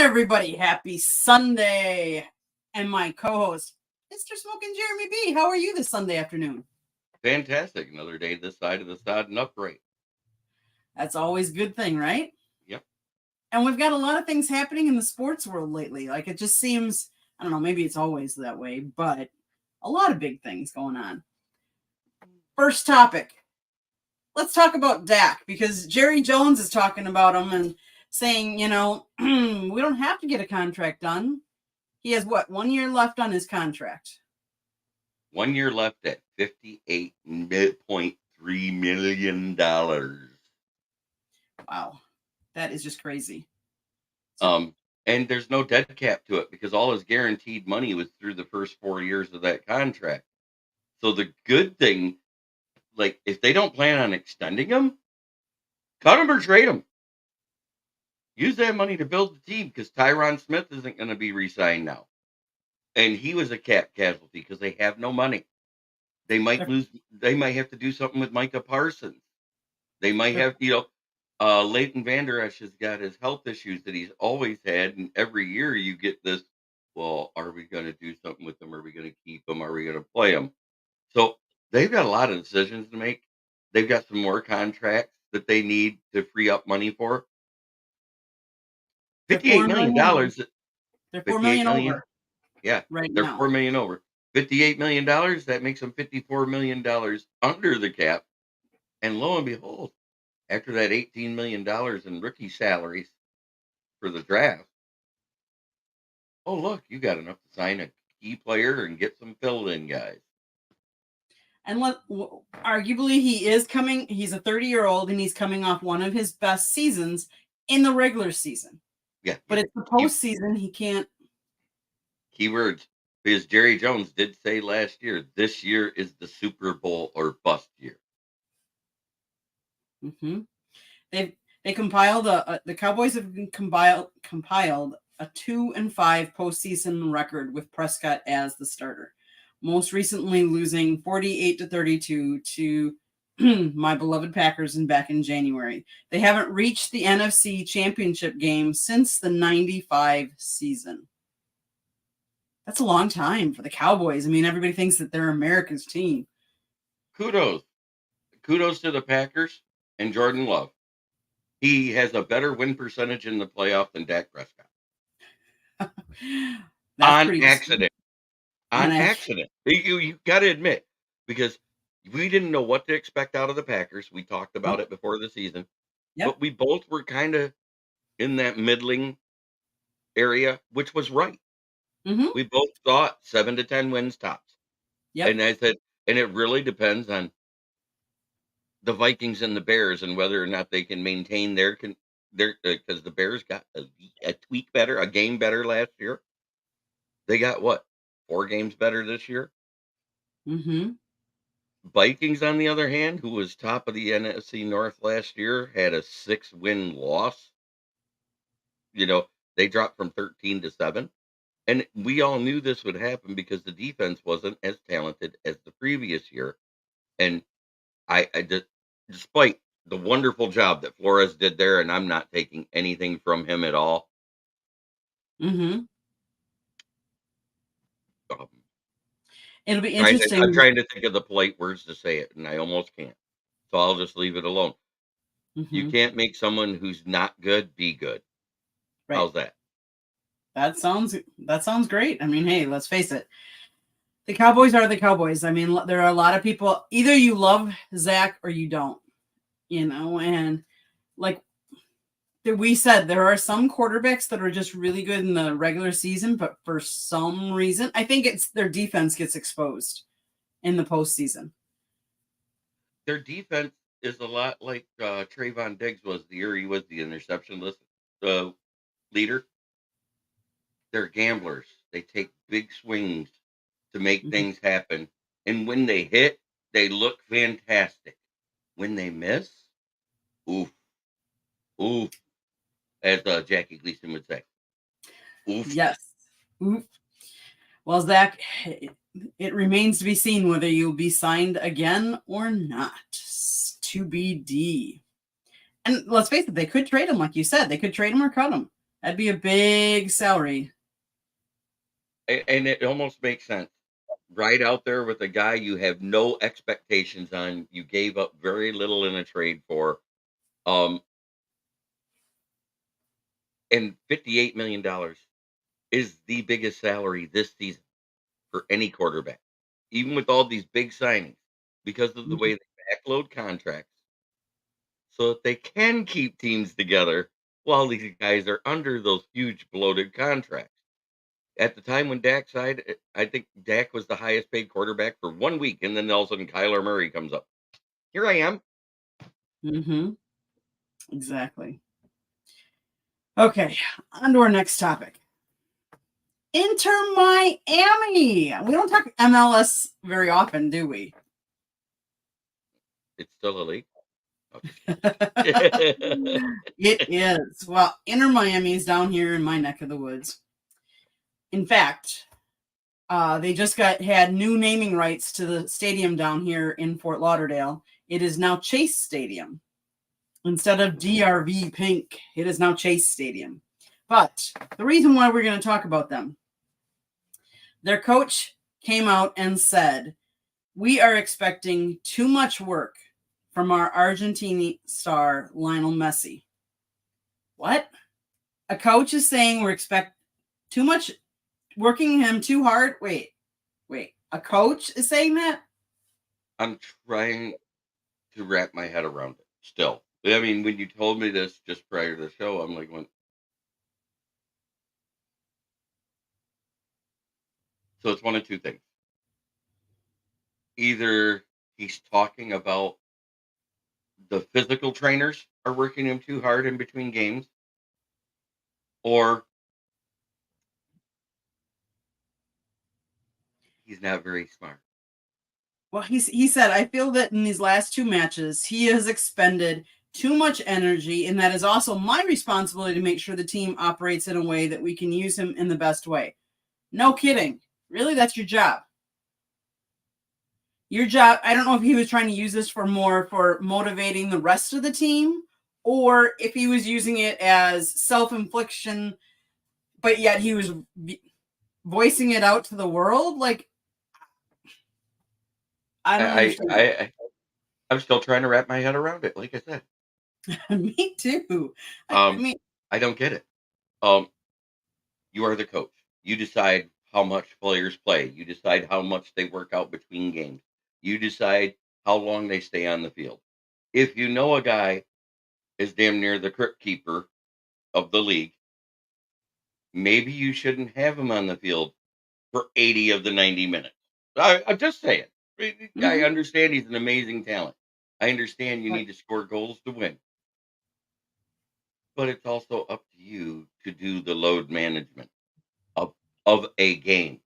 everybody. Happy Sunday. And my co-host, Mr. Smoking Jeremy B. How are you this Sunday afternoon? Fantastic. Another day this side of the sod and upright. That's always a good thing, right? Yep. And we've got a lot of things happening in the sports world lately. Like it just seems, I don't know, maybe it's always that way, but a lot of big things going on. First topic. Let's talk about Dak because Jerry Jones is talking about him and saying, we don't have to get a contract done. He has 1 year left on his contract. 1 year left at $58.3 million. Wow. That is just crazy. And there's no dead cap to it because all his guaranteed money was through the first 4 years of that contract. So the good thing, like if they don't plan on extending him, cut him or trade him. Use that money to build the team because Tyron Smith isn't going to be re-signed now. And he was a cap casualty because they have no money. They might lose. They might have to do something with Micah Parsons. They might have, Leighton Vander Esch has got his health issues that he's always had. And every year you get this, well, are we going to do something with them? Are we going to keep them? Are we going to play them? So they've got a lot of decisions to make. They've got some more contracts that they need to free up money for. $58 million. They're $4 million over. Yeah, right they're now. $4 million over. $58 million. That makes them $54 million under the cap. And lo and behold, after that $18 million in rookie salaries for the draft, oh look, you got enough to sign a key player and get some filled in guys. And arguably he is coming. He's a 30-year-old and he's coming off one of his best seasons in the regular season. Yeah, but it's the postseason. He can't. Keywords, because Jerry Jones did say last year, this year is the Super Bowl or bust year. Mm-hmm. They compiled the Cowboys have compiled a 2-5 postseason record with Prescott as the starter. Most recently losing 48-32 to my beloved Packers back in January. They haven't reached the NFC Championship game since the 95 season. That's a long time for the Cowboys. I mean, everybody thinks that they're America's team. Kudos to the Packers and Jordan Love. He has a better win percentage in the playoff than Dak Prescott. On accident. On accident. You got to admit, because we didn't know what to expect out of the Packers. We talked about it before the season. Yep. But we both were kind of in that middling area, which was right. Mm-hmm. We both thought 7 to 10 wins tops. Yep. And I said, and it really depends on the Vikings and the Bears and whether or not they can maintain their because the Bears got a tweak better, a game better last year. They got 4 games better this year. Mm-hmm. Vikings, on the other hand, who was top of the NFC North last year, had a 6-win loss. They dropped from 13 to 7. And we all knew this would happen because the defense wasn't as talented as the previous year. And I despite the wonderful job that Flores did there, and I'm not taking anything from him at all. Mm-hmm. It'll be interesting. I'm trying to think of the polite words to say it, and I almost can't. So I'll just leave it alone. Mm-hmm. You can't make someone who's not good be good. Right. How's that? That sounds great. I mean, hey, let's face it. The Cowboys are the Cowboys. I mean, there are a lot of people, either you love Zach or you don't, and like we said, there are some quarterbacks that are just really good in the regular season, but for some reason, I think it's their defense gets exposed in the postseason. Their defense is a lot like Trayvon Diggs was the year he was the interception list leader. They're gamblers. They take big swings to make things happen. And when they hit, they look fantastic. When they miss, oof. As Jackie Gleason would say. Oof. Yes. Oof. Well, Zach, it remains to be seen whether you'll be signed again or not. To be D. And let's face it, they could trade him, like you said. They could trade him or cut him. That'd be a big salary. And it almost makes sense. Right out there with a guy you have no expectations on, you gave up very little in a trade for, um, and $58 million is the biggest salary this season for any quarterback, even with all these big signings, because of the Mhm. way they backload contracts so that they can keep teams together while these guys are under those huge bloated contracts. At the time when Dak signed, I think Dak was the highest paid quarterback for 1 week, and then all of a sudden Kyler Murray comes up. Here I am. Mhm. Exactly. Okay, on to our next topic. Inter Miami. We don't talk MLS very often, do we? It's still a league. I'm just kidding. It is. Well, Inter Miami is down here in my neck of the woods. In fact, they just had new naming rights to the stadium down here in Fort Lauderdale. It is now Chase Stadium. Instead of DRV Pink, it is now Chase Stadium. But the reason why we're going to talk about them, their coach came out and said, we are expecting too much work from our Argentine star, Lionel Messi. What? A coach is saying we're expect too much, working him too hard? Wait. A coach is saying that? I'm trying to wrap my head around it still. I mean, when you told me this just prior to the show, I'm like, so it's one of two things. Either he's talking about the physical trainers are working him too hard in between games, or he's not very smart. Well, he said, I feel that in these last two matches, he has expended too much energy, and that is also my responsibility to make sure the team operates in a way that we can use him in the best way. No kidding. Really, that's your job. Your job, I don't know if he was trying to use this for more for motivating the rest of the team, or if he was using it as self-infliction, but yet he was voicing it out to the world. Like, I don't I, understand. I, I I'm still trying to wrap my head around it. Like I said, Me too. I um, mean, I don't get it. Um, you are the coach. You decide how much players play. You decide how much they work out between games. You decide how long they stay on the field. If you know a guy is damn near the crypt keeper of the league, maybe you shouldn't have him on the field for 80 of the 90 minutes. I'm just saying. I mhm. understand he's an amazing talent. I understand you Right. need to score goals to win, but it's also up to you to do the load management of a game.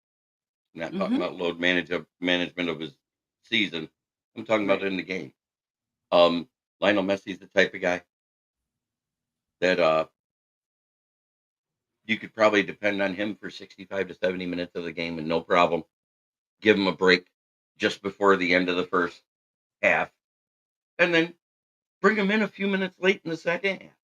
I'm not talking Mhm. about management of his season. I'm talking about Right. in the game. Um, Lionel Messi's the type of guy that you could probably depend on him for 65 to 70 minutes of the game and no problem. Give him a break just before the end of the first half, and then bring him in a few minutes late in the second half.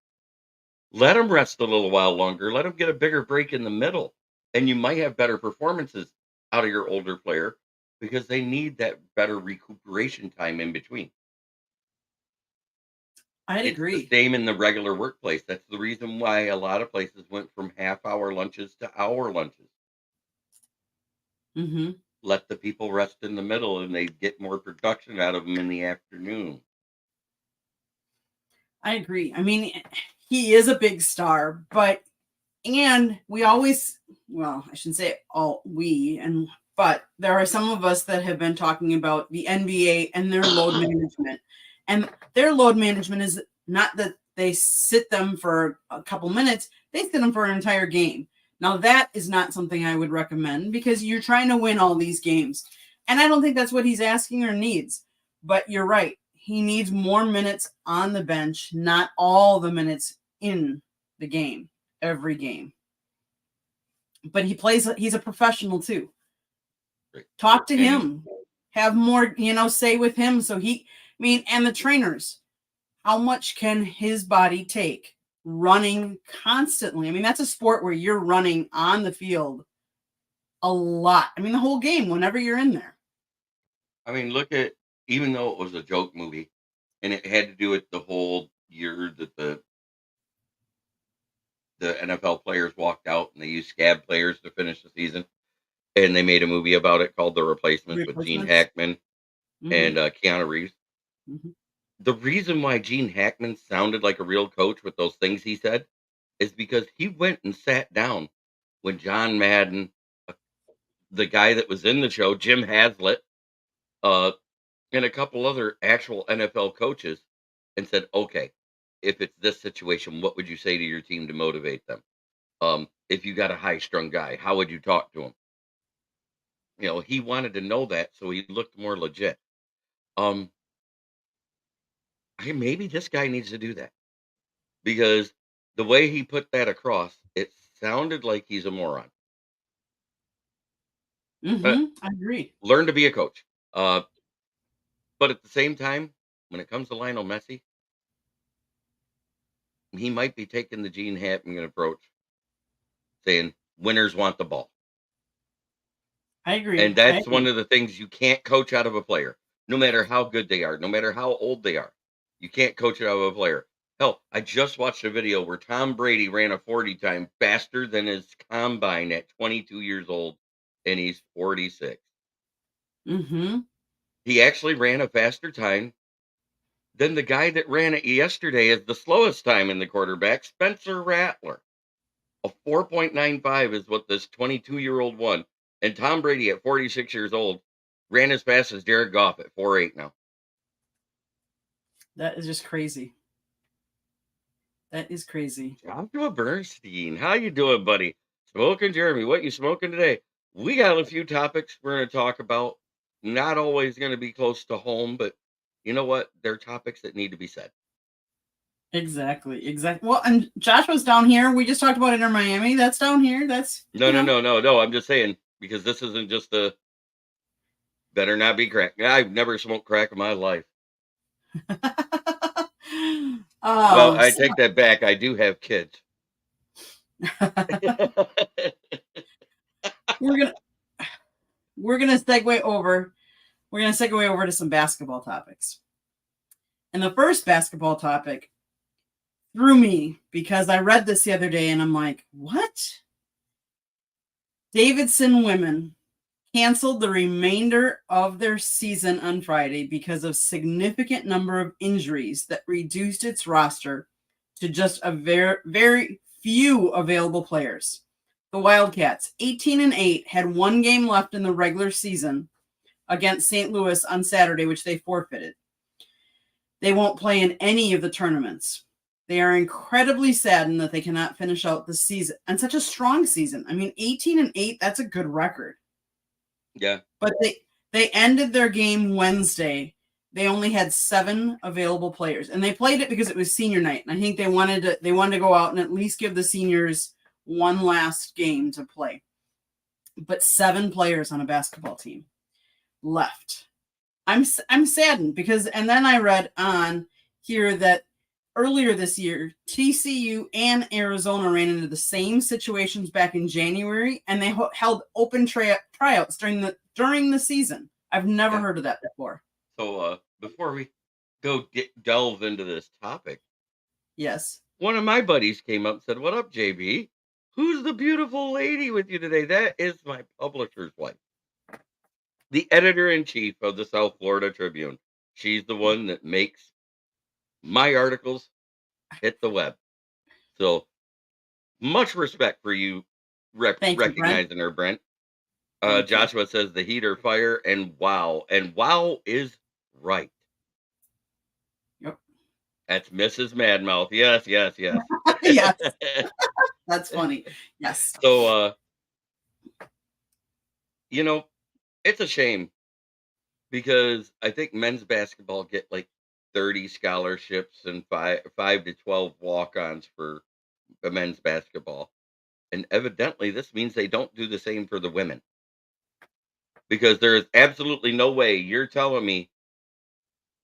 Let him rest a little while longer. Let him get a bigger break in the middle, and you might have better performances out of your older player because they need that better recuperation time in between. I'd It's the agree. same in the regular workplace. That's the reason why a lot of places went from half-hour lunches to hour lunches. Mhm. Let the people rest in the middle, and they get more production out of them in the afternoon. I agree. I mean, he is a big star, but and we always, well, I shouldn't say all we, and but there are some of us that have been talking about the NBA and their load management. And their load management is not that they sit them for a couple minutes, they sit them for an entire game. Now that is not something I would recommend because you're trying to win all these games. And I don't think that's what he's asking or needs. But you're right. He needs more minutes on the bench, not all the minutes in the game, every game. But he's a professional too. Right. Talk to And him. Have more, say with him. So and the trainers, how much can his body take running constantly. I mean, that's a sport where you're running on the field a lot. I mean, the whole game, whenever you're in there. I mean, look at, even though it was a joke movie and it had to do with the whole year that the NFL players walked out and they used scab players to finish the season, and they made a movie about it called The Replacements with Gene Replacements. Hackman Mhm, and Keanu Reeves. mhm. The reason why Gene Hackman sounded like a real coach with those things he said is because he went and sat down when John Madden, uh, the guy that was in the show, Jim Haslett, uh, and a couple other actual NFL coaches, and said, "Okay, if it's this situation, what would you say to your team to motivate them? If you got a high strung guy, how would you talk to him?" He wanted to know that so he looked more legit. Um, maybe this guy needs to do that because the way he put that across, it sounded like he's a moron. Uh, I agree. learn to be a coach. Uh, but at the same time, when it comes to Lionel Messi, he might be taking the Gene Hackman approach, saying winners want the ball. I agree. And I that's one agree. of the things you can't coach out of a player, no matter how good they are, no matter how old they are. You can't coach it out of a player. Hell, I just watched a video where Tom Brady ran a 40 time faster than his combine at 22 years old, and he's 46. Mhm. He actually ran a faster time than the guy that ran it yesterday as the slowest time in the quarterback, Spencer Rattler. A 4.95 is what this 22-year-old won. And Tom Brady at 46 years old ran as fast as Jared Goff at 4.8 now. That is just crazy. That is crazy. Joshua Bernstein, how you doing, buddy? Smoking Jeremy, what you smoking today? We got a few topics we're going to talk about. Not always going to be close to home, but you know what? They're topics that need to be said. Exactly. Exactly. Well, and Joshua's down here. We just talked about Inter Miami. That's down here. That's No, no, no, no, no. I'm just saying because this isn't just a better not be crack. I've never smoked crack in my life. Well, I so take that back. I do have kids. we're gonna we're gonna segue over. We're gonna segue over to some basketball topics. And the first basketball topic threw me because I read this the other day and I'm like, what? Davidson women canceled the remainder of their season on Friday because of significant number of injuries that reduced its roster to just a very few available players. The Wildcats, 18-8, had one game left in the regular season against St. Louis on Saturday, which they forfeited. They won't play in any of the tournaments. They are incredibly saddened that they cannot finish out the season and such a strong season. I mean, 18-8, that's a good record. Yeah. But they ended their game Wednesday. They only had 7 available players, and they played it because it was senior night. And I think they wanted to go out and at least give the seniors one last game to play. But 7 players on a basketball team left. I'm saddened because, and then I read on here that earlier this year, TCU and Arizona ran into the same situations back in January, and they held open tryouts during the season. I've never Yeah. heard of that before. So before we go delve into this topic, Yes. one of my buddies came up and said, "What up, JB? Who's the beautiful lady with you today?" That is my publisher's wife, the editor-in-chief of the South Florida Tribune. She's the one that makes my articles hit the web. So much respect for you Thank you, Brent. recognizing her, Brent. Thank you. Joshua says the heat or fire, and wow is right. Yep. That's Mrs. Madmouth. Yes, yes, yes. Yes. That's funny. Yes. So, it's a shame because I think men's basketball get like 30 scholarships and five to 12 walk-ons for the men's basketball. And evidently this means they don't do the same for the women. Because there is absolutely no way you're telling me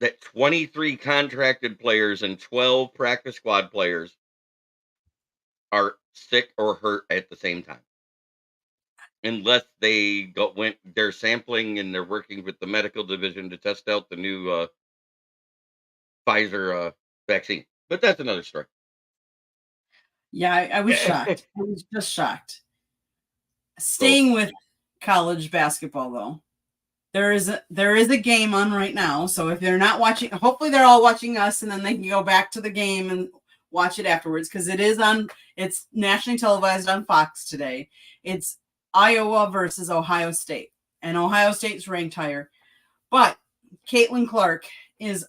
that 23 contracted players and 12 practice squad players are sick or hurt at the same time. Unless they they're sampling and they're working with the medical division to test out the new Pfizer vaccine. But that's another story. Yeah, I was shocked. I was just shocked. So, Staying with college basketball, though, there is a game on right now. So if they're not watching, hopefully they're all watching us, and then they can go back to the game and watch it afterwards because it is on. It's nationally televised on Fox today. It's Iowa versus Ohio State, and Ohio State's ranked higher, but Caitlin Clark is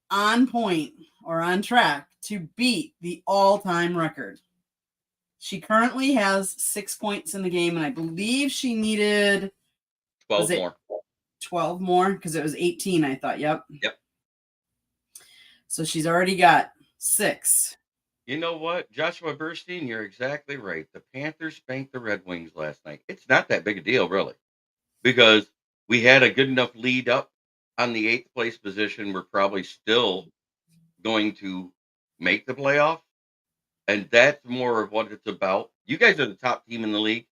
on point or on track to beat the all-time record. She currently has 6 points in the game, and I believe she needed 12 more. 12 more because it was 18, I thought. Yep. So she's already got 6. You know what, Joshua Burstein, you're exactly right. The Panthers spanked the Red Wings last night. It's not that big a deal, really, because we had a good enough lead up on the 8th place position. We're probably still going to make the playoff, and that's more of what it's about. You guys are the top team in the league.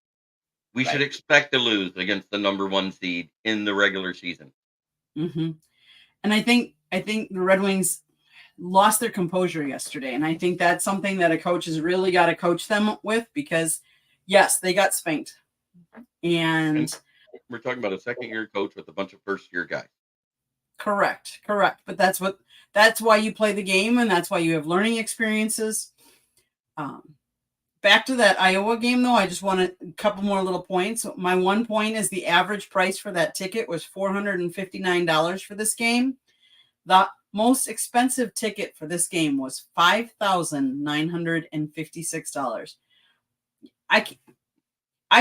We should expect to lose against the number 1 seed in the regular season. Mm-hmm. And I think the Red Wings lost their composure yesterday, and I think that's something that a coach has really got to coach them with because, yes, they got spanked, and we're talking about a second-year coach with a bunch of first-year guys. Correct. But that's why you play the game, and that's why you have learning experiences. Back to that Iowa game, though, I just want a couple more little points. My 1 point is the average price for that ticket was $459 for this game. The most expensive ticket for this game was $5,956. I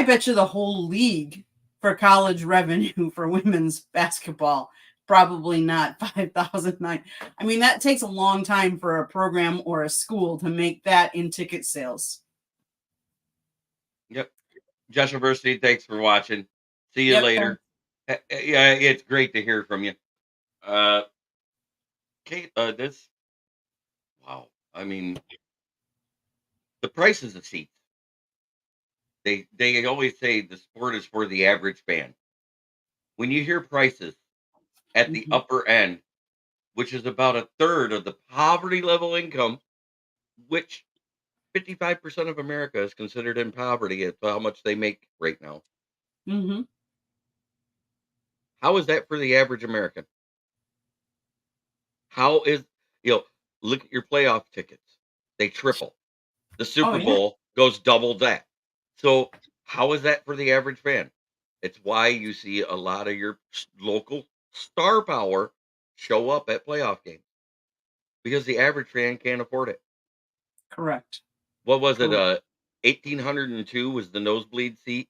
bet you the whole league for college revenue for women's basketball, probably not 5,009. I mean, that takes a long time for a program or a school to make that in ticket sales. Yep. Joshua Burstein, thanks for watching. See you later. Yeah, it's great to hear from you. Kate, wow. I mean, the prices of seats. They always say the sport is for the average fan. When you hear prices at the upper end, which is about a third of the poverty level income, which 55% of America is considered in poverty at how much they make right now. Mm-hmm. How is that for the average American? How is, look at your playoff tickets. They triple. The Super Bowl goes double that. So how is that for the average fan? It's why you see a lot of your local star power show up at playoff games because the average fan can't afford it. Correct. What was it? 1,802 was the nosebleed seat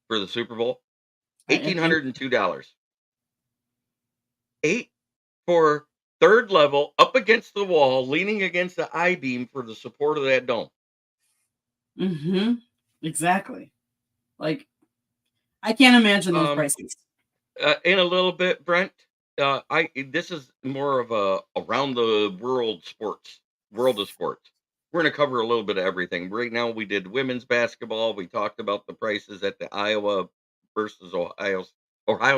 for the Super Bowl. $1,802. 8 for third level, up against the wall, leaning against the I-beam for the support of that dome. Mm-hmm. Exactly. Like, I can't imagine those prices. In a little bit, Brent. This is more of a around the world of sports. We're going to cover a little bit of everything. Right now, we did women's basketball. We talked about the prices at the Iowa versus Ohio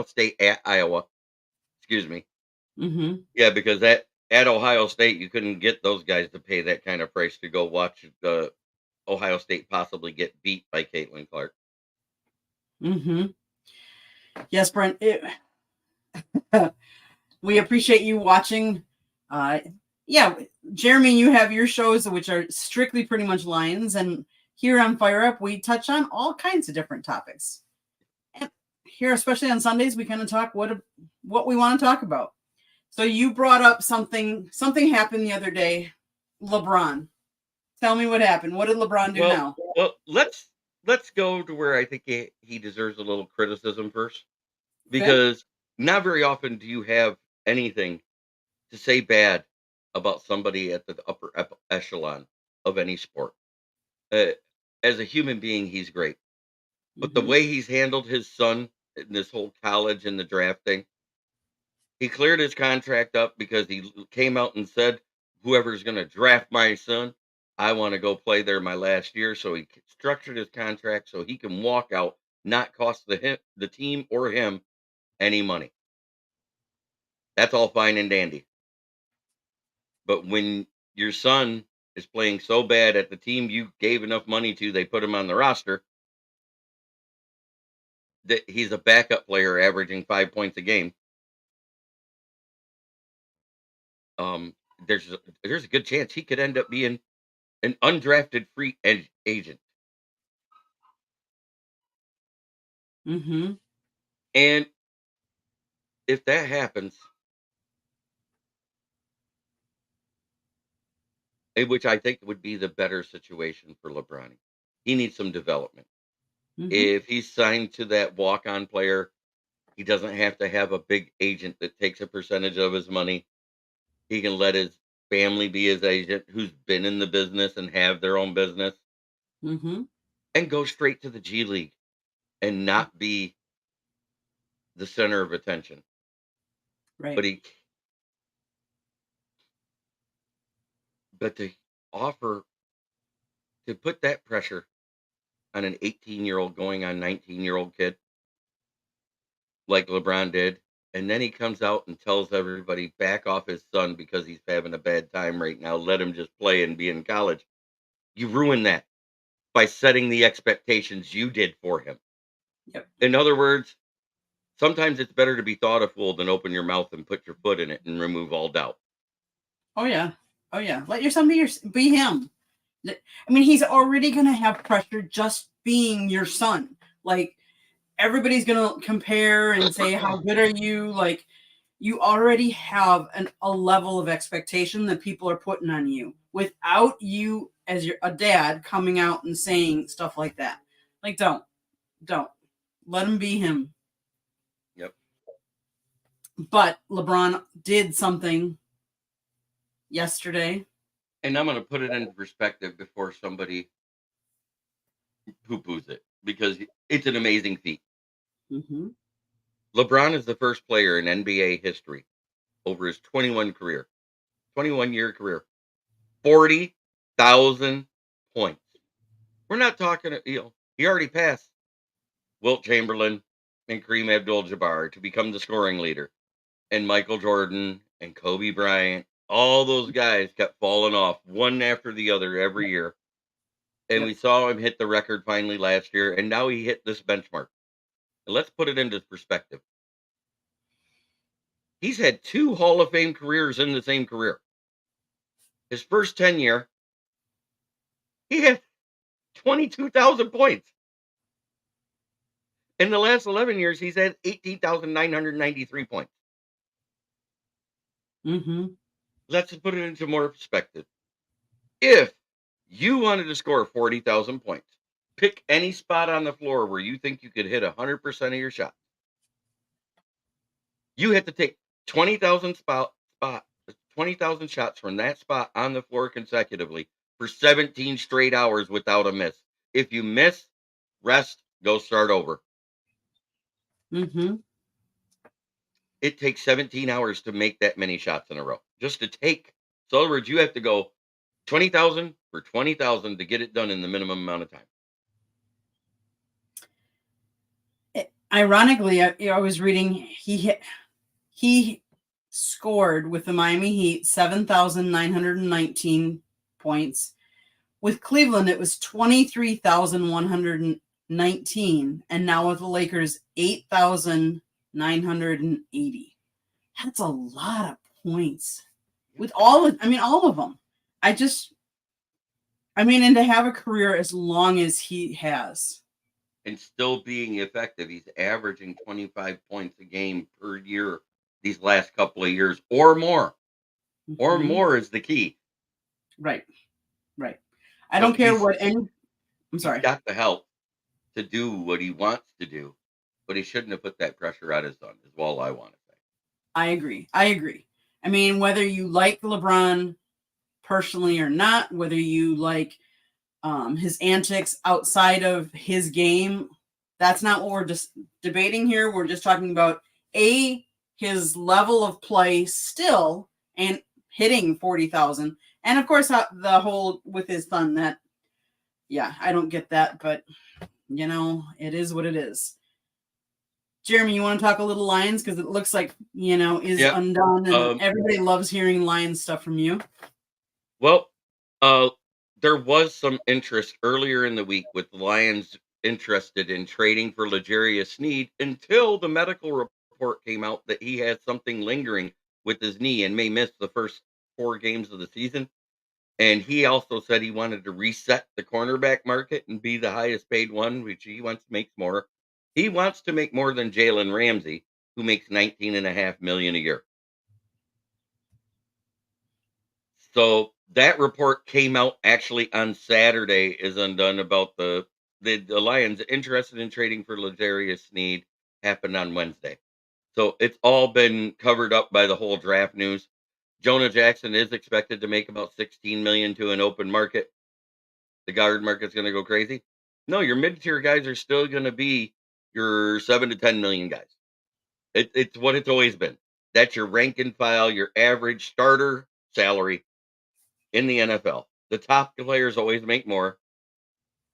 State at Iowa. Excuse me. Mm-hmm. Yeah, because at Ohio State, you couldn't get those guys to pay that kind of price to go watch Ohio State possibly get beat by Caitlin Clark. Mm-hmm. Yes, Brent. We appreciate you watching. Yeah, Jeremy, you have your shows, which are strictly pretty much Lions. And here on Fire Up, we touch on all kinds of different topics. And here, especially on Sundays, we kind of talk what we want to talk about. So you brought up something happened the other day. LeBron. Tell me what happened. What did LeBron do now? Well, let's go to where I think he deserves a little criticism first. Because not very often do you have anything to say bad about somebody at the upper echelon of any sport. As a human being, he's great. But the way he's handled his son in this whole college and the draft thing, he cleared his contract up because he came out and said, whoever's going to draft my son, I want to go play there my last year. So he structured his contract so he can walk out, not cost the team or him any money. That's all fine and dandy. But when your son is playing so bad at the team you gave enough money to, they put him on the roster, that he's a backup player averaging 5 points a game. Um, there's a good chance he could end up being an undrafted free agent. Mm-hmm. And if that happens, which I think would be the better situation for LeBron, he needs some development. Mm-hmm. If he's signed to that walk-on player, he doesn't have to have a big agent that takes a percentage of his money. He can let his family be his agent who's been in the business and have their own business Mm-hmm. and go straight to the G League and not be the center of attention. Right. But to offer to put that pressure on an 18-year-old going on 19-year-old kid like LeBron did, and then he comes out and tells everybody back off his son because he's having a bad time right now. Let him just play and be in college. You ruin that by setting the expectations you did for him. Yep. In other words, sometimes it's better to be thought a fool than open your mouth and put your foot in it and remove all doubt. Oh yeah. Oh yeah. Let your son be him. I mean, he's already gonna have pressure just being your son. Like everybody's gonna compare and say, "How good are you?" Like you already have a level of expectation that people are putting on you without you as a dad coming out and saying stuff like that. Like, don't let him be him. Yep. But LeBron did something yesterday. And I'm going to put it into perspective before somebody poo-poos it, because it's an amazing feat. Mm-hmm. LeBron is the first player in NBA history over his 21-year career, 40,000 points. We're not talking, he already passed Wilt Chamberlain and Kareem Abdul-Jabbar to become the scoring leader, and Michael Jordan and Kobe Bryant. All those guys kept falling off one after the other every year. And Yep. we saw him hit the record finally last year, and now he hit this benchmark. And let's put it into perspective. He's had 2 Hall of Fame careers in the same career. His first 10 year, he had 22,000 points. In the last 11 years, he's had 18,993 points. Mm-hmm. Let's put it into more perspective. If you wanted to score 40,000 points, pick any spot on the floor where you think you could hit 100% of your shots. You have to take 20,000 20,000 shots from that spot on the floor consecutively for 17 straight hours without a miss. If you miss, rest, go start over. Mm-hmm. It takes 17 hours to make that many shots in a row. Just to take. So in other words, you have to go 20,000 for 20,000 to get it done in the minimum amount of time. Ironically, I was reading he scored with the Miami Heat 7,919 points. With Cleveland, it was 23,119, and now with the Lakers, 8,980. That's a lot of points. With all of them. And to have a career as long as he has. And still being effective. He's averaging 25 points a game per year these last couple of years or more. Mm-hmm. Or more is the key. Right. I don't care what any... I'm sorry. He's got the help to do what he wants to do, but he shouldn't have put that pressure on his son, is all I want to say. I agree. I mean, whether you like LeBron personally or not, whether you like his antics outside of his game, that's not what we're just debating here. We're just talking about his level of play still and hitting 40,000, And of course, the whole with his son, that, yeah, I don't get that, but it is what it is. Jeremy, you want to talk a little Lions? Because it looks like, is Yeah. undone, and everybody loves hearing Lions stuff from you. Well, there was some interest earlier in the week with the Lions interested in trading for L'Jarius Sneed until the medical report came out that he had something lingering with his knee and may miss the first 4 games of the season. And he also said he wanted to reset the cornerback market and be the highest paid one, which he wants to make more. He wants to make more than Jalen Ramsey, who makes $19.5 million a year. So that report came out actually on Saturday, is undone, about the Lions interested in trading for L'Jarius Sneed, happened on Wednesday. So it's all been covered up by the whole draft news. Jonah Jackson is expected to make about $16 million to an open market. The guard market's going to go crazy. No, your mid-tier guys are still going to be your 7 to 10 million guys. It's what it's always been. That's your rank and file, your average starter salary in the NFL. The top players always make more.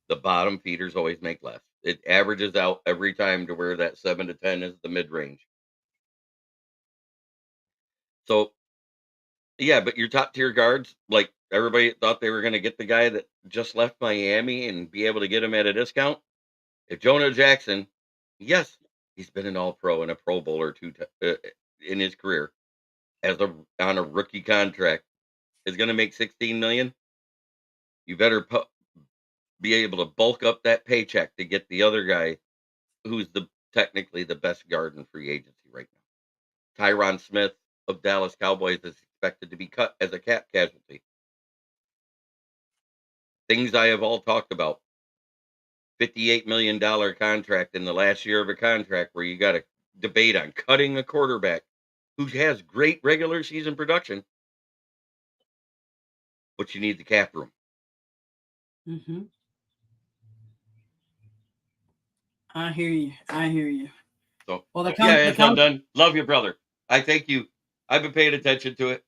The bottom feeders always make less. It averages out every time to where that 7 to 10 is the mid-range. So, yeah, but your top tier guards, like everybody thought they were going to get the guy that just left Miami and be able to get him at a discount. If Jonah Jackson, yes, he's been an All-Pro and a Pro Bowler in his career on a rookie contract, is going to make $16 million. You better be able to bulk up that paycheck to get the other guy who's technically the best guard in free agency right now. Tyron Smith of Dallas Cowboys is expected to be cut as a cap casualty. Things I have all talked about. $58 million contract in the last year of a contract, where you got to debate on cutting a quarterback who has great regular season production, but you need the cap room. Mm-hmm. I hear you. So, well, it's undone. Love you, brother. I thank you. I've been paying attention to it,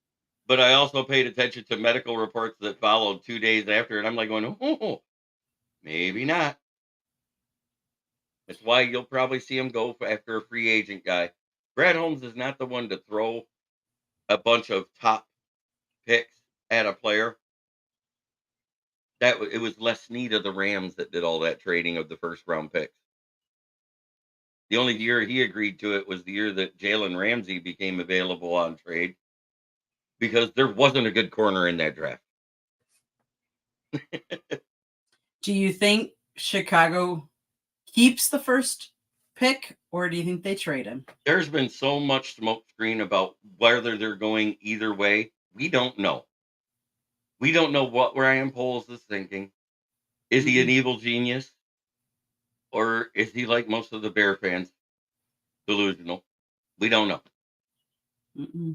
but I also paid attention to medical reports that followed 2 days after, and I'm like going, oh, maybe not. That's why you'll probably see him go after a free agent guy. Brad Holmes is not the one to throw a bunch of top picks at a player. It was Les Snead of the Rams that did all that trading of the first round picks. The only year he agreed to it was the year that Jalen Ramsey became available on trade, because there wasn't a good corner in that draft. Do you think Chicago keeps the first pick, or do you think they trade him? There's been so much smokescreen about whether they're going either way. We don't know. We don't know what Ryan Poles is thinking. Is he an evil genius? Or is he, like most of the Bear fans, delusional? We don't know.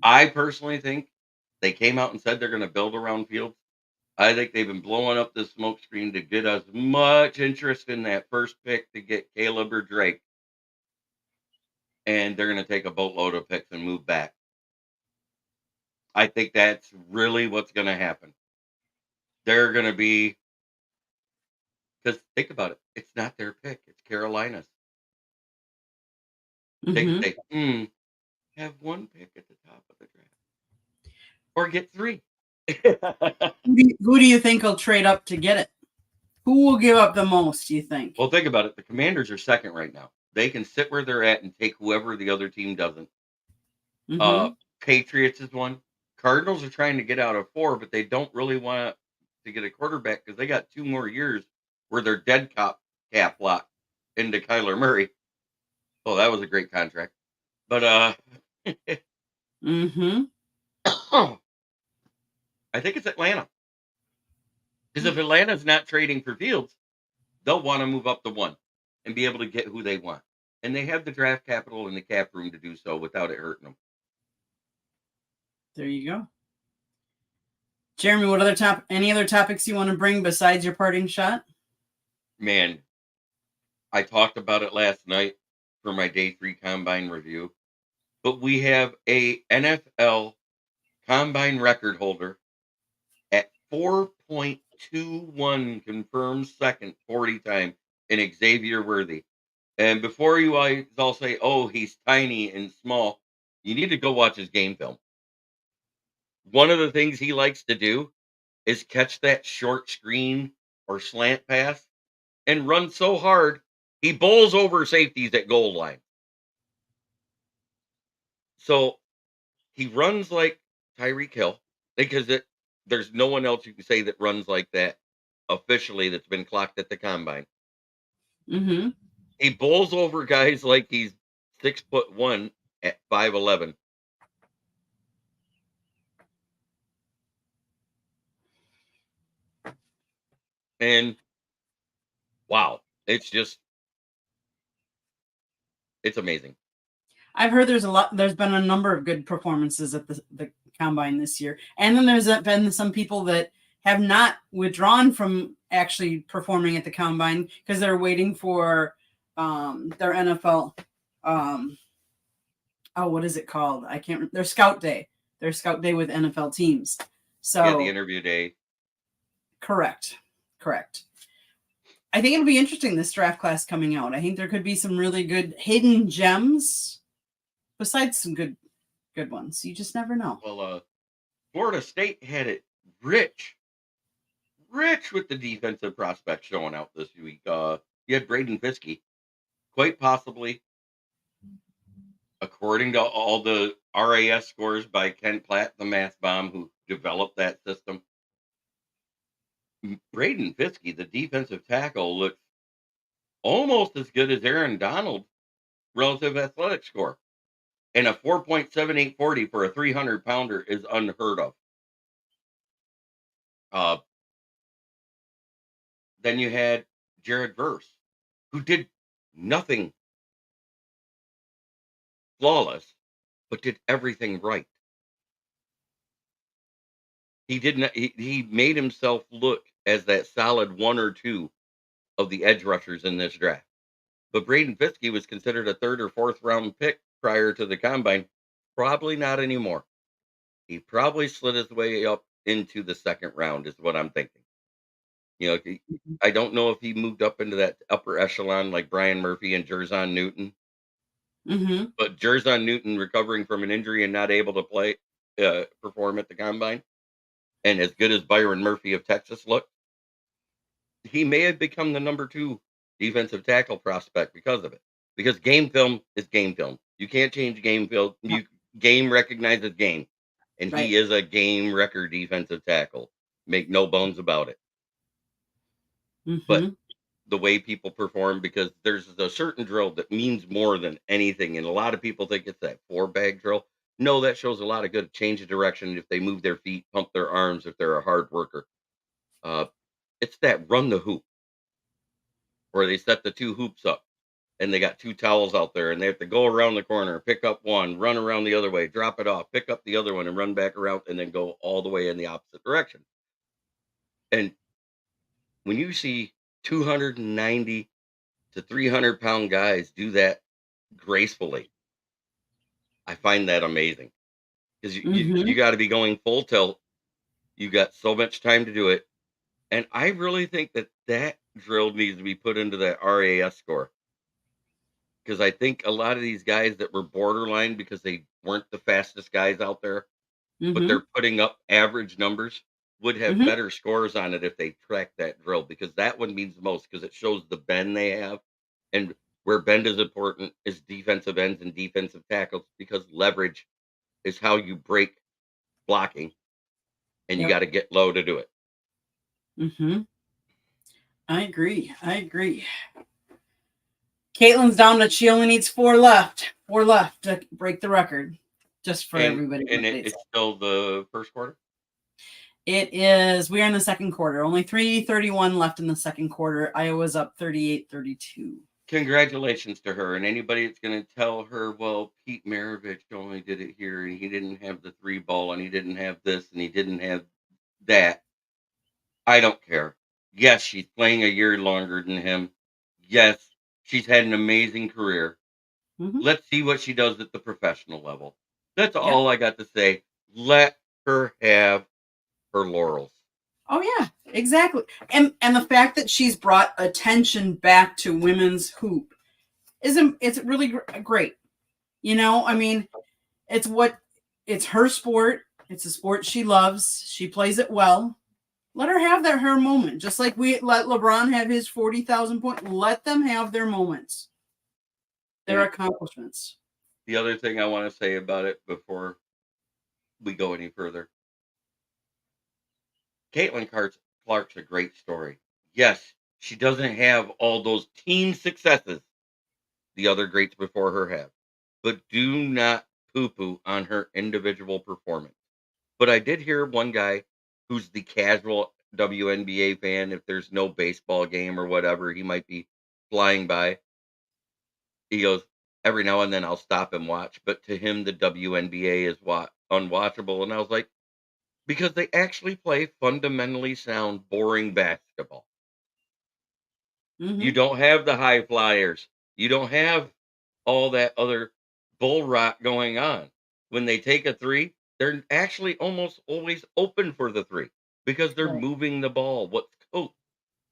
I personally think they came out and said they're going to build around Fields. I think they've been blowing up this smokescreen to get as much interest in that first pick to get Caleb or Drake. And they're going to take a boatload of picks and move back. I think that's really what's going to happen. They're going to be, because think about it, it's not their pick, it's Carolina's. They can say, have one pick at the top of the draft, or get 3. Who do you think will trade up to get it? Who will give up the most, do you think? Well, think about it. The Commanders are second right now. They can sit where they're at and take whoever the other team doesn't. Patriots is 1. Cardinals are trying to get out of 4, but they don't really want to get a quarterback because they got 2 more years where they're dead cap locked into Kyler Murray. Oh, that was a great contract. But I think it's Atlanta. Because if Atlanta's not trading for Fields, they'll want to move up to 1 and be able to get who they want. And they have the draft capital and the cap room to do so without it hurting them. There you go. Jeremy, any other topics you want to bring besides your parting shot? Man, I talked about it last night for my day 3 combine review, but we have a NFL combine record holder at 4.21 confirmed second 40 time in Xavier Worthy. And before you all say, oh, he's tiny and small, you need to go watch his game film. One of the things he likes to do is catch that short screen or slant pass and run so hard he bowls over safeties at goal line. So he runs like Tyreek Hill because there's no one else you can say that runs like that officially that's been clocked at the combine. Mm-hmm. He bowls over guys like he's 6'1" at 5'11". And wow, it's amazing. I've heard there's been a number of good performances at the combine this year. And then there's been some people that have not withdrawn from actually performing at the combine because they're waiting for their NFL what is it called? I can't their scout day. Their scout day with NFL teams. So Yeah, the interview day. Correct. I think it'll be interesting, this draft class coming out. I think there could be some really good hidden gems besides some good ones. You just never know. Well, Florida State had it rich with the defensive prospects showing out this week. You had Braden Fiske, quite possibly, according to all the RAS scores by Ken Platt, the math bomb who developed that system. Braden Fiske, the defensive tackle, looks almost as good as Aaron Donald relative athletic score. And a 4.7840 for a 300-pounder is unheard of. Then you had Jared Verse, who did nothing flawless, but did everything right. He didn't. He made himself look as that solid one or two of the edge rushers in this draft. But Braden Fiske was considered a third or fourth round pick prior to the combine. Probably not anymore. He probably slid his way up into the second round, is what I'm thinking. You know, I don't know if he moved up into that upper echelon like Brian Murphy and Jerzon Newton. Mm-hmm. But Jerzon Newton recovering from an injury and not able to perform at the combine, and as good as Byron Murphy of Texas looked, he may have become the number 2 defensive tackle prospect because of it. Because game film is game film. You can't change game film. Game recognizes game. And Right. he is a game record defensive tackle. Make no bones about it. Mm-hmm. But the way people perform, because there's a certain drill that means more than anything. And a lot of people think it's that 4-bag drill. No, that shows a lot of good change of direction if they move their feet, pump their arms, if they're a hard worker. It's that run the hoop where they set the 2 hoops up and they got 2 towels out there and they have to go around the corner, pick up one, run around the other way, drop it off, pick up the other one and run back around and then go all the way in the opposite direction. And when you see 290 to 300-pound guys do that gracefully, I find that amazing because you got to be going full tilt. You got so much time to do it. And I really think that drill needs to be put into that RAS score. Because I think a lot of these guys that were borderline because they weren't the fastest guys out there, but they're putting up average numbers, would have better scores on it if they track that drill, because that one means the most because it shows the bend they have. And where bend is important is defensive ends and defensive tackles, because leverage is how you break blocking, and you got to get low to do it. Mm-hmm. I agree. Caitlin's down to she only needs 4 left to break the record, just for everybody. And it's still the first quarter? It is. We are in the second quarter. Only 3:31 left in the second quarter. Iowa's up 38-32. Congratulations to her. And anybody that's going to tell her, well, Pete Maravich only did it here and he didn't have the 3 ball and he didn't have this and he didn't have that. I don't care. Yes, she's playing a year longer than him. Yes, she's had an amazing career. Let's see what she does at the professional level. That's all I got to say. Let her have her laurels. Oh yeah, exactly. And the fact that she's brought attention back to women's hoop it's really great. You know, I mean, it's what it's her sport. It's a sport she loves. She plays it well. Let her have her moment. Just like we let LeBron have his 40,000 points. Let them have their moments, their And accomplishments. the other thing I want to say about it before we go any further, Caitlin Clark's a great story. Yes, she doesn't have all those team successes the other greats before her have, but do not poo poo on her individual performance. But I did hear one guy who's the casual WNBA fan, if there's no baseball game or whatever, he might be flying by. He goes, every now and then I'll stop and watch, but to him, the WNBA is unwatchable. And I was like, because they actually play fundamentally sound, boring basketball. You Mm-hmm. don't have the high flyers. You don't have all that other bull rot going on. When they take a three, they're actually almost always open for the three because they're Right. moving the ball. What's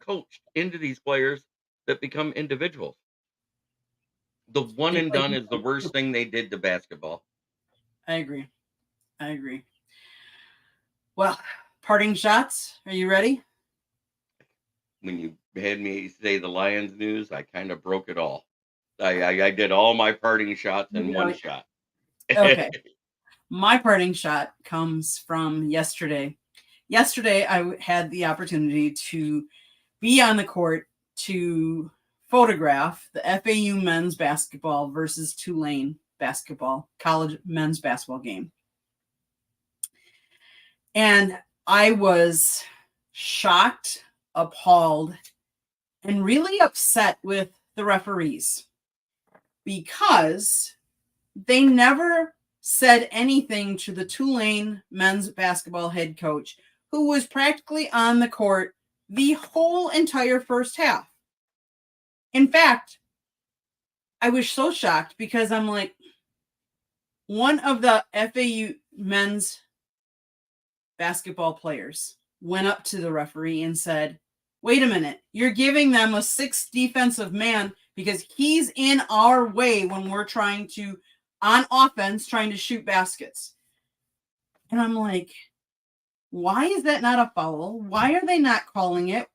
coached into these players that become individuals. The one They and play done is the defense. worst thing they did to basketball. I agree. I agree. Well, parting shots. Are you ready? When you had me say the Lions news, I kind of broke it all. I did all my parting shots in one Really? shot. Okay. My parting shot comes from yesterday. Yesterday, I had the opportunity to be on the court to photograph the FAU men's basketball versus Tulane basketball, college men's basketball game. And I was shocked, appalled, and really upset with the referees because they never said anything to the Tulane men's basketball head coach, who was practically on the court the whole entire first half. In fact, I was so shocked because I'm like, one of the FAU men's basketball players went up to the referee and said, wait a minute, you're giving them a 6 defensive man because he's in our way when we're trying to, on offense, trying to shoot baskets. And I'm like, why is that not a foul? Why are they not calling it?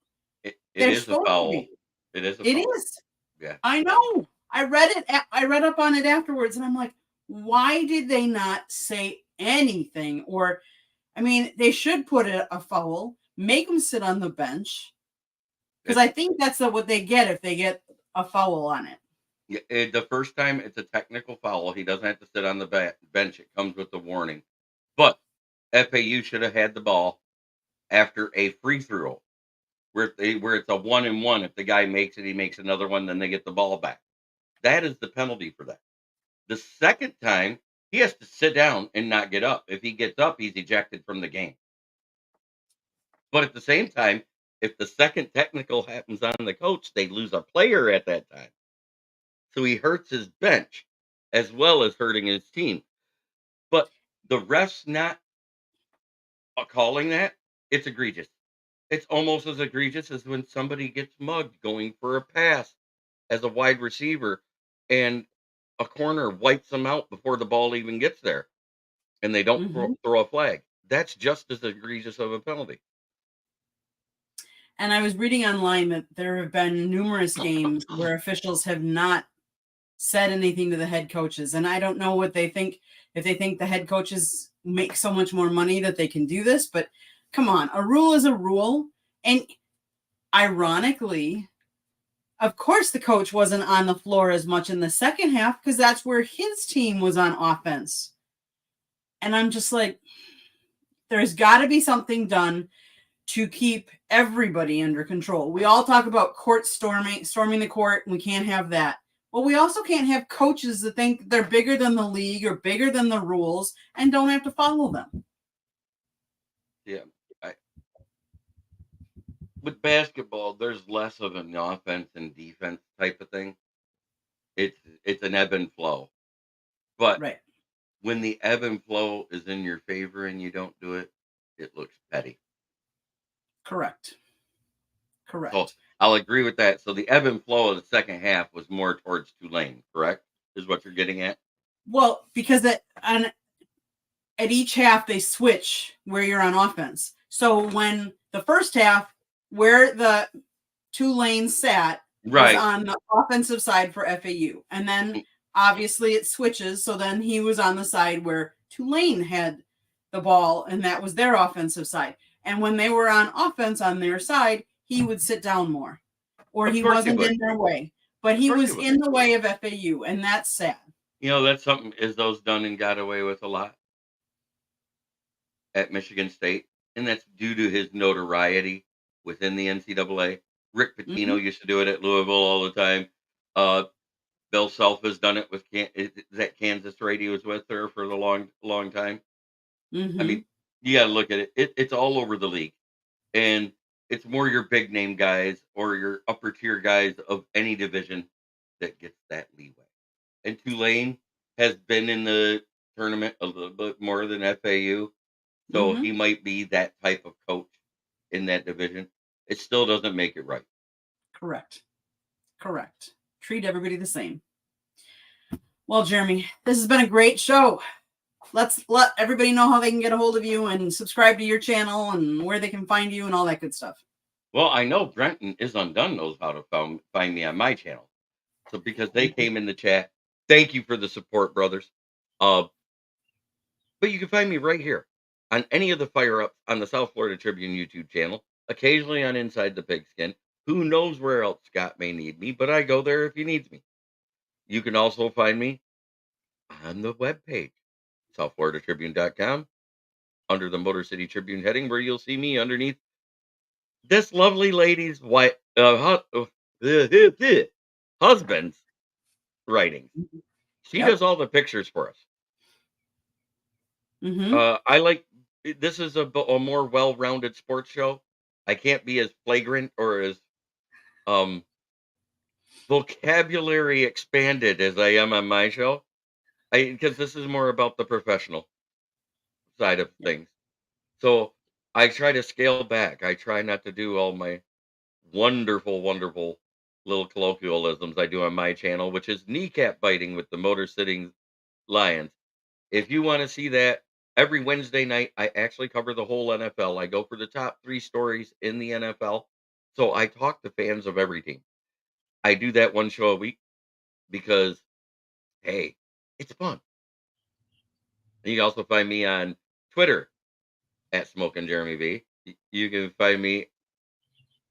It They're is a supposed to foul. be. It is a It foul. is. Yeah. I know. I read it. I read up on it afterwards, and I'm like, why did they not say anything? Or, I mean, they should put a foul, make them sit on the bench, because It's I think that's what they get if they get a foul on it. the first time it's a technical foul. He doesn't have to sit on the bench. It comes with the warning. But FAU should have had the ball after a free throw where it's a 1-and-1. If the guy makes it, he makes another one, then they get the ball back. That is the penalty for that. The second time, he has to sit down and not get up. If he gets up, he's ejected from the game. But at the same time, if the second technical happens on the coach, they lose a player at that time. So he hurts his bench as well as hurting his team. But the refs not calling that, it's egregious. It's almost as egregious as when somebody gets mugged going for a pass as a wide receiver and a corner wipes them out before the ball even gets there and they don't Mm-hmm. throw a flag. That's just as egregious of a penalty. And I was reading online that there have been numerous games where officials have not said anything to the head coaches. And I don't know what they think, if they think the head coaches make so much more money that they can do this, but come on, a rule is a rule. And ironically, of course, the coach wasn't on the floor as much in the second half because that's where his team was on offense. And I'm just like, there's got to be something done to keep everybody under control. We all talk about court storming the court, and we can't have that. Well, we also can't have coaches that think they're bigger than the league or bigger than the rules and don't have to follow them. Yeah. I, with basketball, there's less of an offense and defense type of thing. It's an ebb and flow. But Right. when the ebb and flow is in your favor and you don't do it, it looks petty. Correct. Correct. So I'll agree with that. So the ebb and flow of the second half was more towards Tulane, correct? Is what you're getting at? Well, because at each half they switch where you're on offense. So when the first half, where the Tulane sat was Right. on the offensive side for FAU, and then obviously it switches. So then he was on the side where Tulane had the ball, and that was their offensive side. And when they were on offense on their side, he would sit down more, or Of he course he wasn't would. in their way. But Of he course was he would. in the way of FAU, and that's sad. You know, that's something Izzo's done and got away with a lot at Michigan State, and that's due to his notoriety within the NCAA. Rick Pitino Mhm. used to do it at Louisville all the time. Bill Self has done it with that Kansas radio was with her for the long time. I mean, Mhm. you got to look at it. It's all over the league, and it's more your big name guys or your upper tier guys of any division that gets that leeway. And Tulane has been in the tournament a little bit more than FAU, so Mhm. he might be that type of coach in that division. It still doesn't make it right. Correct. Correct. Treat everybody the same. Well, Jeremy, this has been a great show. Let's let everybody know how they can get a hold of you and subscribe to your channel and where they can find you and all that good stuff. Well, I know Brenton is Undone knows how to find me on my channel. So because they came in the chat, thank you for the support, brothers. Uh, but you can find me right here on any of the fire ups on the South Florida Tribune YouTube channel, occasionally on Inside the Pigskin. Who knows where else Scott may need me, but I go there if he needs me. You can also find me on the webpage, southfloridatribune.com, under the Motor City Tribune heading, where you'll see me underneath this lovely lady's husband's writings. She Yep. does all the pictures for us. Mm-hmm. I like this is a more well-rounded sports show. I can't be as flagrant or as um vocabulary expanded as I am on my show. Because this is more about the professional side of things. So I try to scale back. I try not to do all my wonderful, wonderful little colloquialisms I do on my channel, which is kneecap biting with the Motor City Lions. If you want to see that, every Wednesday night, I actually cover the whole NFL. I go for the top 3 stories in the NFL. So I talk to fans of every team. I do that one show a week because, hey, it's fun. And you can also find me on Twitter at Smoking Jeremy V. You can find me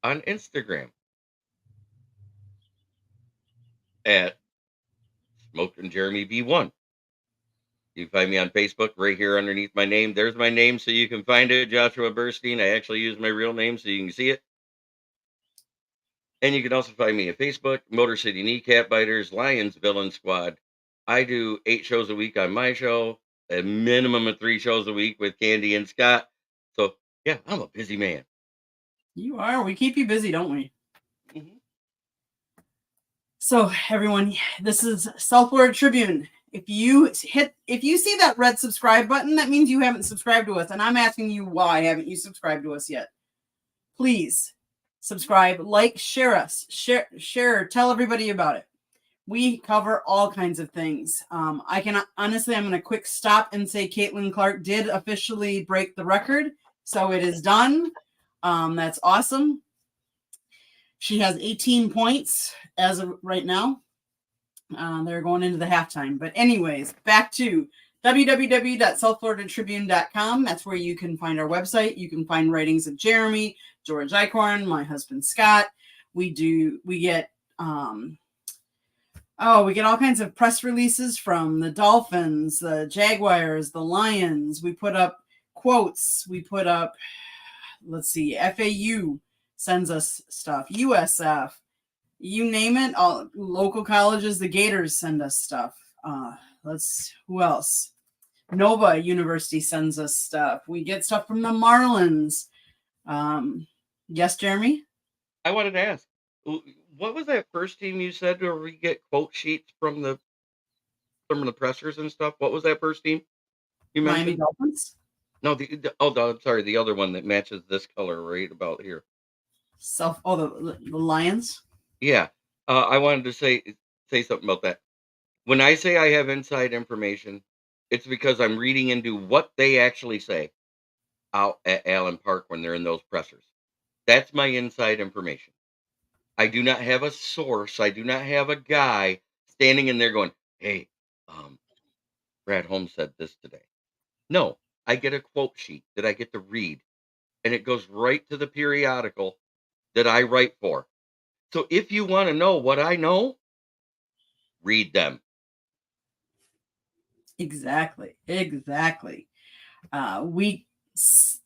on Instagram at Smoking Jeremy V1. You can find me on Facebook right here underneath my name. There's my name, so you can find it, Joshua Burstein. I actually use my real name so you can see it. And you can also find me at Facebook, Motor City Kneecap Biters, Lions Villain Squad. I do 8 shows a week on my show, a minimum of 3 shows a week with Candy and Scott. So, yeah, I'm a busy man. You are. We keep you busy, don't we? Mhm. So, everyone, this is South Florida Tribune. If you see that red subscribe button, that means you haven't subscribed to us. And I'm asking you, why haven't you subscribed to us yet? Please subscribe, like, share us, share, tell everybody about it. We cover all kinds of things. I can honestly, I'm going to quick stop and say Caitlin Clark did officially break the record. So it is done. That's awesome. She has 18 points as of right now. They're going into the halftime. But anyways, back to www.southfloridatribune.com. That's where you can find our website. You can find writings of Jeremy, George Eichhorn, my husband Scott. We get all kinds of press releases from the Dolphins, the Jaguars, the Lions. We put up quotes. We put up, let's see, FAU sends us stuff, USF, you name it. All local colleges, the Gators send us stuff. Who else? Nova University sends us stuff. We get stuff from the Marlins. Yes, Jeremy? I wanted to ask, what was that first team you said where we get quote sheets from the pressers and stuff? What was that first team you Miami mentioned? Dolphins. No, I'm sorry, the other one that matches this color right about here. The lions. Yeah, I wanted to say something about that. When I say I have inside information, it's because I'm reading into what they actually say out at Allen Park when they're in those pressers. That's my inside information. I do not have a source. I do not have a guy standing in there going, "Hey, um, Brad Holmes said this today." No, I get a quote sheet that I get to read, and it goes right to the periodical that I write for. So if you want to know what I know, read them. Exactly.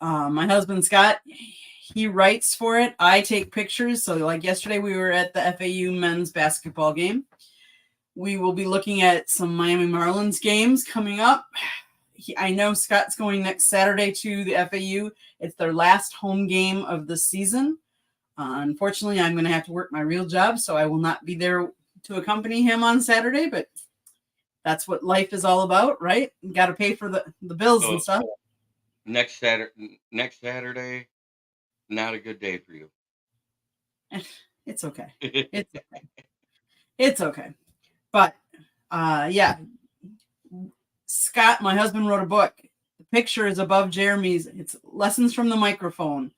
My husband Scott, he writes for it. I take pictures. So, like yesterday, we were at the FAU men's basketball game. We will be looking at some Miami Marlins games coming up. I know Scott's going next Saturday to the FAU. It's their last home game of the season. Unfortunately, I'm going to have to work my real job, so I will not be there to accompany him on Saturday, but that's what life is all about, right? You got to pay for the bills So and stuff. next Saturday, not a good day for you. It's okay. It's okay. But yeah, Scott, my husband, wrote a book. The picture is above Jeremy's. It's Lessons from the Microphone,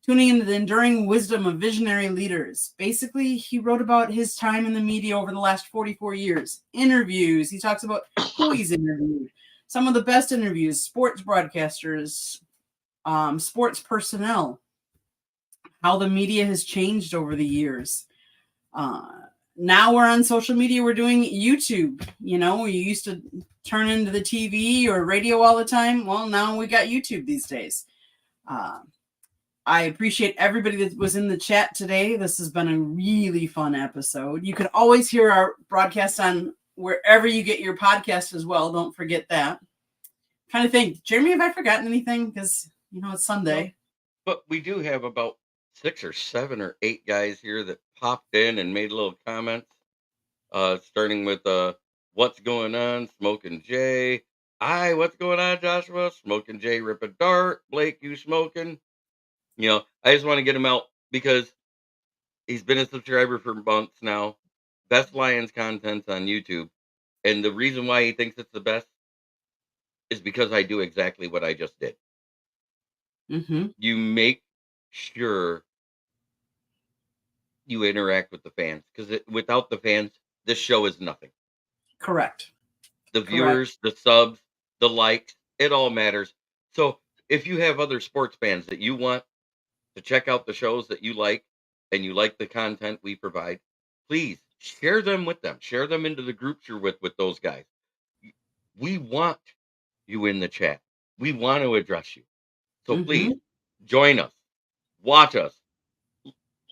tuning into the enduring wisdom of visionary leaders. Basically, he wrote about his time in the media over the last 44 years. Interviews. He talks about who he's interviewed, some of the best interviews, sports broadcasters, sports personnel, how the media has changed over the years. Now we're on social media. We're doing YouTube. You know, we used to turn into the TV or radio all the time. Well, now we got YouTube these days. I appreciate everybody that was in the chat today. This has been a really fun episode. You can always hear our broadcast on wherever you get your podcast as well. Don't forget that. Trying to think, Jeremy, have I forgotten anything? Because, you know, it's Sunday. No, but we do have about 6 or 7 or 8 guys here that popped in and made little comments. Starting with what's going on, Smoking Jay. Hi, what's going on, Joshua? Smoking Jay, rip a dart. Blake, you smoking? You know, I just want to get him out because he's been a subscriber for months now. Best Lions content on YouTube. And the reason why he thinks it's the best is because I do exactly what I just did. Mm-hmm. You make sure you interact with the fans because without the fans, this show is nothing. Correct. The viewers, the subs, the likes, it all matters. So if you have other sports fans that you want to check out the shows that you like and you like the content we provide, please share them with them. Share them into the groups you're with those guys. We want you in the chat. We want to address you. So please join us. Watch us.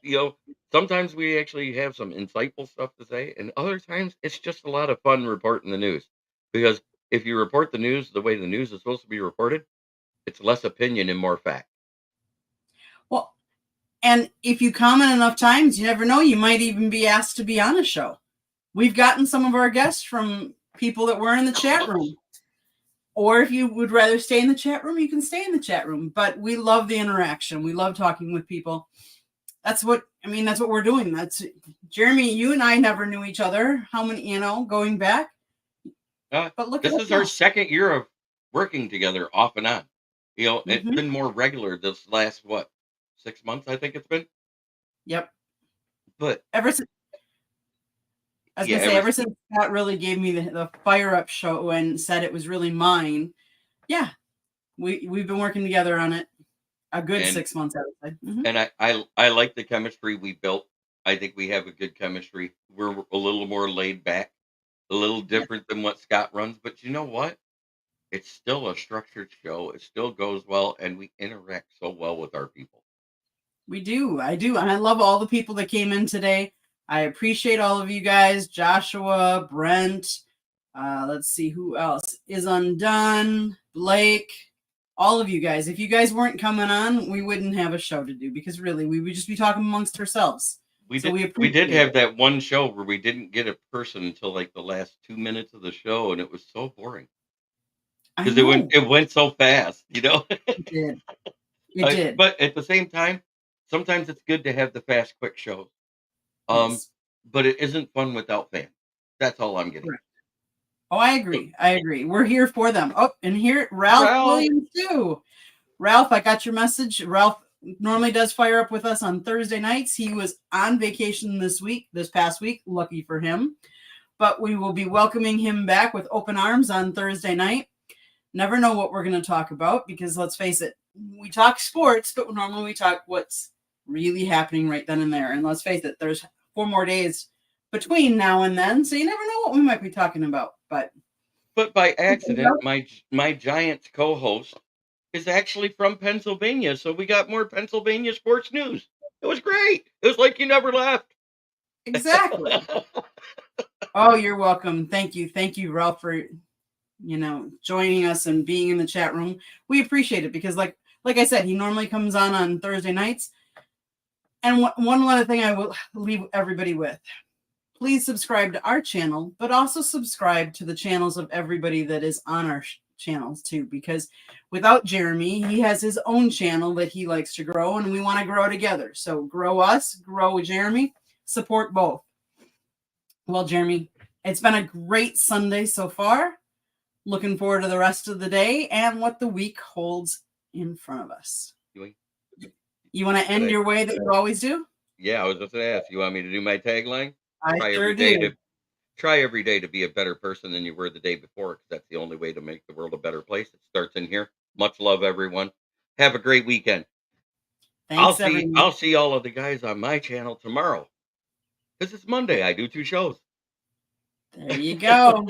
You know, sometimes we actually have some insightful stuff to say, and other times it's just a lot of fun reporting the news. Because if you report the news the way the news is supposed to be reported, it's less opinion and more fact. Well, and if you comment enough times, you never know, you might even be asked to be on a show. We've gotten some of our guests from people that were in the chat room. Or if you would rather stay in the chat room, you can stay in the chat room. But we love the interaction. We love talking with people. That's what we're doing. That's Jeremy, you and I never knew each other. How many, going back? But look, this is our second year of working together off and on. You know, it's been more regular this last 6 months, I think it's been. Yep. But ever since Scott really gave me the fire up show and said it was really mine. Yeah. We've been working together on it a good 6 months, I would say. And I like the chemistry we built. I think we have a good chemistry. We're a little more laid back, a little different than what Scott runs. But you know what? It's still a structured show. It still goes well, and we interact so well with our people. We do. I do. And I love all the people that came in today. I appreciate all of you guys. Joshua, Brent, let's see who else is Undone, Blake, all of you guys. If you guys weren't coming on, we wouldn't have a show to do because really we would just be talking amongst ourselves. We did have that one show where we didn't get a person until like the last 2 minutes of the show, and it was so boring. I because know it went so fast, you know. it did. It did. But at the same time, sometimes it's good to have the fast, quick shows. Um, Yes. but it isn't fun without fans. That's all I'm getting. Correct. Oh, I So, agree. I agree. We're here for them. Oh, and here Ralph Ralph, Williams too. Ralph, I got your message. Ralph normally does fire up with us on Thursday nights. He was on vacation this past week. Lucky for him. But we will be welcoming him back with open arms on Thursday night. Never know what we're going to talk about because let's face it, we talk sports, but normally we talk what's really happening right then and there. And let's face it, there's 4 more days between now and then, so you never know what we might be talking about. But by accident, my Giants co-host is actually from Pennsylvania, so we got more Pennsylvania sports news. It was great. It was like you never left. exactly. Oh, you're welcome. Thank you, Ralph, for joining us and being in the chat room. We appreciate it because, like I said, he normally comes on Thursday nights. And one other thing I will leave everybody with: please subscribe to our channel, but also subscribe to the channels of everybody that is on our channels too. Because without Jeremy, he has his own channel that he likes to grow, and we want to grow together. So grow us, grow Jeremy, support both. Well, Jeremy, it's been a great Sunday so far. Looking forward to the rest of the day and what the week holds in front of us. You want to end your way that you always do? Yeah, I was just going to ask. You want me to do my tagline? I sure do. Try every day to be a better person than you were the day before, because that's the only way to make the world a better place. It starts in here. Much love, everyone. Have a great weekend. Thanks, I'll see all of the guys on my channel tomorrow. Because it's Monday. I do 2 shows. There you go.